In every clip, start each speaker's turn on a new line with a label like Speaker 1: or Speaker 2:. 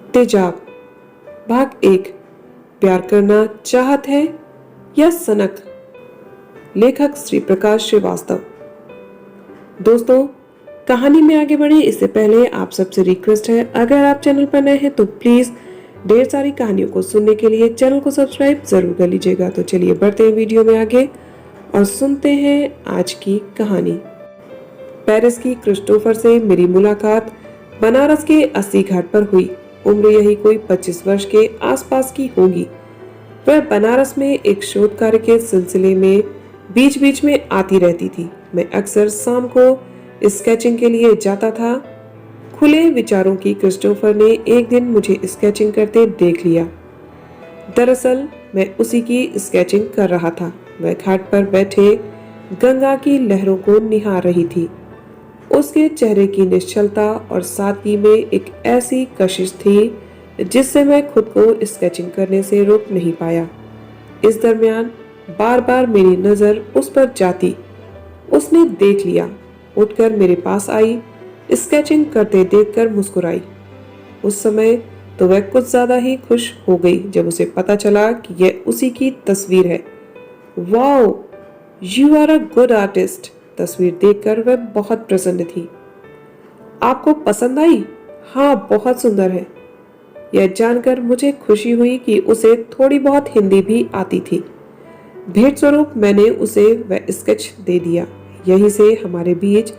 Speaker 1: तेजाब, भाग 1। प्यार करना चाहत है या सनक। लेखक श्री प्रकाश श्रीवास्तव। दोस्तों, कहानी में आगे बढ़े इससे पहले आप सबसे रिक्वेस्ट है, अगर आप चैनल पर नए हैं तो प्लीज ढेर सारी कहानियों को सुनने के लिए चैनल को सब्सक्राइब जरूर कर लीजिएगा। तो चलिए बढ़ते हैं वीडियो में आगे और सुनते हैं आज की कहानी। पेरिस की क्रिस्टोफर से मेरी मुलाकात बनारस के 80 घाट पर हुई। उम्र यही कोई 25 वर्ष के आसपास की होगी। वह बनारस में एक शोध कार्य के सिलसिले में बीच बीच में आती रहती थी। मैं अक्सर शाम को स्केचिंग के लिए जाता था। खुले विचारों की क्रिस्टोफर ने एक दिन मुझे स्केचिंग करते देख लिया। दरअसल मैं उसी की स्केचिंग कर रहा था। वह घाट पर बैठे गंगा की लहरों को निहार रही थी। उसके चेहरे की निश्चलता और सादगी में एक ऐसी कशिश थी जिससे मैं खुद को स्केचिंग करने से रोक नहीं पाया। इस दरमियान बार बार मेरी नजर उस पर जाती। उसने देख लिया, उठकर मेरे पास आई, स्केचिंग करते देखकर मुस्कुराई। उस समय तो वह कुछ ज्यादा ही खुश हो गई जब उसे पता चला कि यह उसी की तस्वीर है। Wow, you are a good artist. तस्वीर देखकर वह बहुत प्रसन्न थी। आपको पसंद आई? हाँ, बहुत सुंदर है। यह जानकर मुझे खुशी हुई कि उसे थोड़ी बहुत हिंदी भी आती थी। भेंट स्वरूप मैंने उसे वह स्केच दे दिया। यहीं से हमारे बीच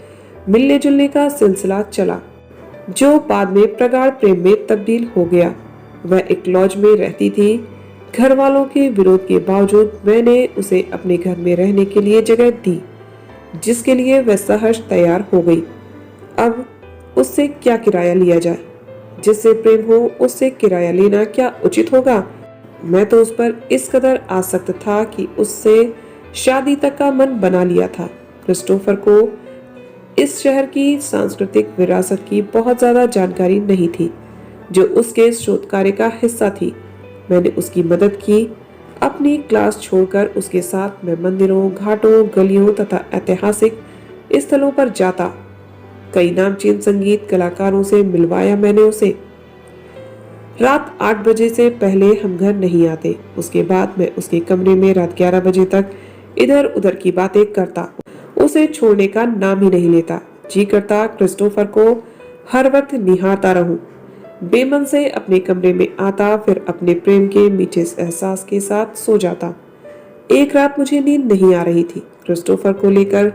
Speaker 1: मिलने जुलने का सिलसिला चला, जो बाद में प्रगाढ़ प्रेम में तब्दील हो गया। वह एक लॉज में रहती थी। घर वालों के विरोध के बावजूद मैंने उसे अपने घर में रहने के लिए जगह दी, जिसके लिए वह सहर्ष तैयार हो गई। अब उससे क्या किराया लिया जाए? जिससे प्रेम हो उससे किराया लेना क्या उचित होगा? मैं तो उस पर इस कदर आसक्त था कि उससे शादी तक का मन बना लिया था। क्रिस्टोफर को इस शहर की सांस्कृतिक विरासत की बहुत ज्यादा जानकारी नहीं थी, जो उसके शोध कार्य का हिस्सा थी। मैंने उसकी मदद की। अपनी क्लास छोड़कर उसके साथ मैं मंदिरों, घाटों, गलियों तथा ऐतिहासिक स्थलों पर जाता। कई नामचीन संगीत कलाकारों से मिलवाया मैंने उसे। रात 8 बजे से पहले हम घर नहीं आते। उसके बाद मैं उसके कमरे में रात 11 बजे तक इधर उधर की बातें करता। उसे छोड़ने का नाम ही नहीं लेता। जी करता क्रिस्टोफर को हर वक्त निहारता रहूं। बेमन से अपने कमरे में आता, फिर अपने प्रेम के मीठे एहसास के साथ सो जाता। एक रात मुझे नींद नहीं आ रही थी। क्रिस्टोफर को लेकर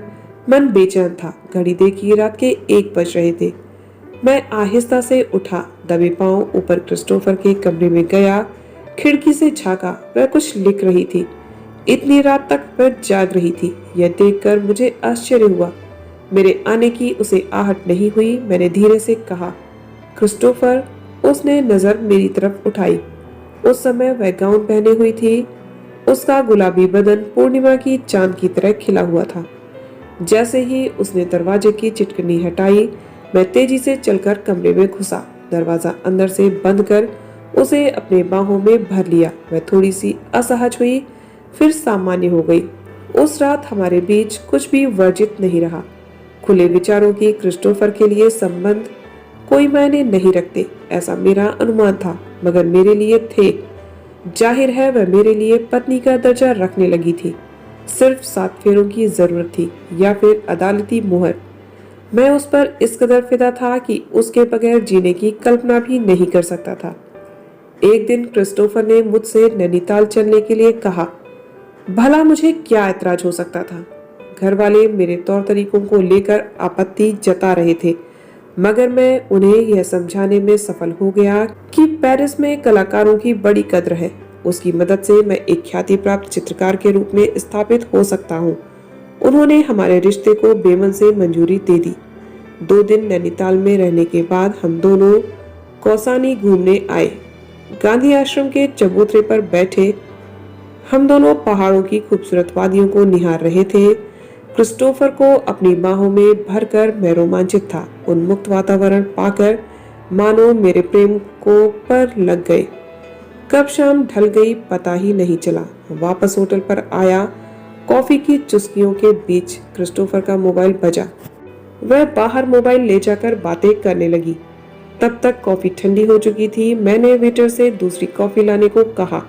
Speaker 1: मन बेचैन था। घड़ी देखी रात के 1 बज रहे थे। मैं आहिस्ता से उठा, दबे पांव ऊपर क्रिस्टोफर के कमरे में गया, खिड़की से झांका। वह कुछ लिख रही थी। इतनी रात तक वह जाग रही थी, यह देखकर मुझे आश्चर्य हुआ। मेरे आने की उसे आहट नहीं हुई। मैंने धीरे से कहा, क्रिस्टोफर। उसने नजर मेरी तरफ उठाई। उस समय वह गाउन पहने हुई थी। उसका गुलाबी बदन पूर्णिमा की चांद की तरह खिला हुआ था। जैसे ही उसने दरवाजे की चिटकनी हटाई, मैं तेजी से चलकर कमरे में घुसा। दरवाजा अंदर से बंद कर उसे अपने बाहों में भर लिया। वह थोड़ी सी असहज हुई, फिर सामान्य हो गई। उस रात हमारे बीच कुछ भी वर्जित नहीं रहा। खुले विचारों की क्रिस्टोफर के लिए संबंध कोई मायने नहीं रखते, ऐसा मेरा अनुमान था, मगर मेरे लिए थे। जाहिर है वह मेरे लिए पत्नी का दर्जा रखने लगी थी। सिर्फ 7 फेरों की जरूरत थी या फिर अदालती मुहर। मैं उस पर इस कदर फिदा था कि उसके बगैर जीने की कल्पना भी नहीं कर सकता था। एक दिन क्रिस्टोफर ने मुझसे नैनीताल चलने के लिए कहा। भला मुझे क्या ऐतराज हो सकता था? घर वाले मेरे तौर तरीकों को लेकर आपत्ति जता रहे थे, मगर मैं उन्हें यह समझाने में सफल हो गया कि पेरिस में कलाकारों की बड़ी कद्र है। उसकी मदद से मैं एक ख्याति प्राप्त चित्रकार के रूप में स्थापित हो सकता हूँ। उन्होंने हमारे रिश्ते को बेमन से मंजूरी दे दी। 2 दिन नैनीताल में रहने के बाद हम दोनों कौसानी घूमने आए। गांधी आश्रम के चबूतरे पर बैठे हम दोनों पहाड़ों की खूबसूरत वादियों को निहार रहे थे। क्रिस्टोफर को अपनी बाहों में भरकर मैं रोमांचित था। उन्मुक्त वातावरण पाकर मानो मेरे प्रेम को पर लग गए। कब शाम ढल गई पता ही नहीं चला। वापस होटल पर आया। कॉफी की चुस्कियों के बीच क्रिस्टोफर का मोबाइल बजा। वह बाहर मोबाइल ले जाकर बातें करने लगी। तब तक कॉफी ठंडी हो चुकी थी। मैंने वेटर से दूसरी कॉफी लाने को कहा।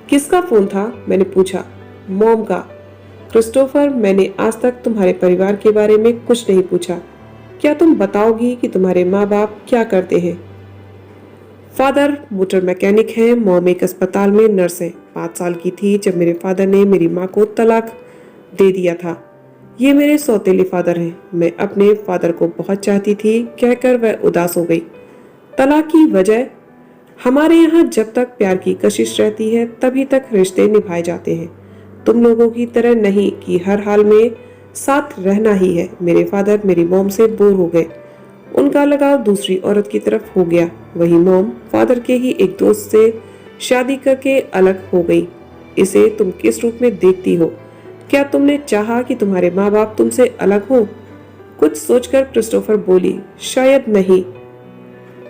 Speaker 1: किसका फोन था? मैंने पूछा। मॉम का। क्रिस्टोफर, मैंने आज तक तुम्हारे परिवार के बारे में कुछ नहीं पूछा। क्या तुम बताओगी कि तुम्हारे माँ बाप क्या करते हैं? फादर मोटर मैकेनिक हैं, मॉम एक अस्पताल में नर्स है। 5 साल की थी जब मेरे फादर ने मेरी माँ को तलाक दे दिया था। ये मेरे सौतेले फादर हैं। मैं अपने फादर को बहुत चाहती थी, कहकर वह उदास हो गई। तलाक की वजह? हमारे यहाँ जब तक प्यार की कशिश रहती है तभी तक रिश्ते निभाए जाते हैं। तुम लोगों की तरह नहीं कि हर हाल में साथ रहना ही है। मेरे फादर मेरी मॉम से बोर हो गए। उनका लगाव दूसरी औरत की तरफ हो गया। वही मॉम फादर के ही एक दोस्त से शादी करके अलग हो गई। इसे तुम किस रूप में देखती हो? क्या तुमने चाहा कि तुम्हारे माँ बाप तुमसे अलग हो? कुछ सोचकर क्रिस्टोफर बोली, शायद नहीं।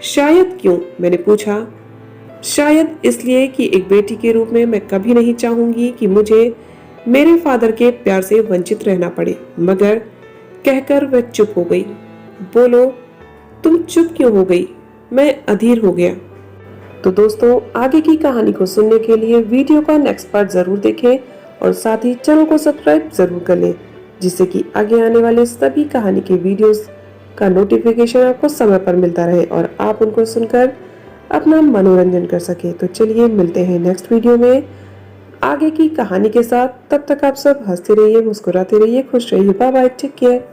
Speaker 1: शायद क्यों? मैंने पूछा। शायद इसलिए कि एक बेटी के रूप में मैं कभी नहीं चाहूंगी कि मुझे मेरे फादर के प्यार से वंचित रहना पड़े। मगर कहकर वह चुप हो गई। बोलो, तुम चुप क्यों हो गई? मैं अधीर हो गया। तो दोस्तों, आगे की कहानी को सुनने के लिए वीडियो का नेक्स्ट पार्ट जरूर देखें और साथ ही चैनल को सब्सक्राइब जरूर कर लें, जिससे कि आगे आने वाले सभी कहानी के वीडियोस का नोटिफिकेशन आपको समय पर मिलता रहे और आप उनको सुनकर अपना मनोरंजन कर सके। तो चलिए मिलते हैं नेक्स्ट वीडियो में आगे की कहानी के साथ। तब तक आप सब हंसते रहिए, मुस्कुराते रहिए, खुश रहिए। Bye bye, take care.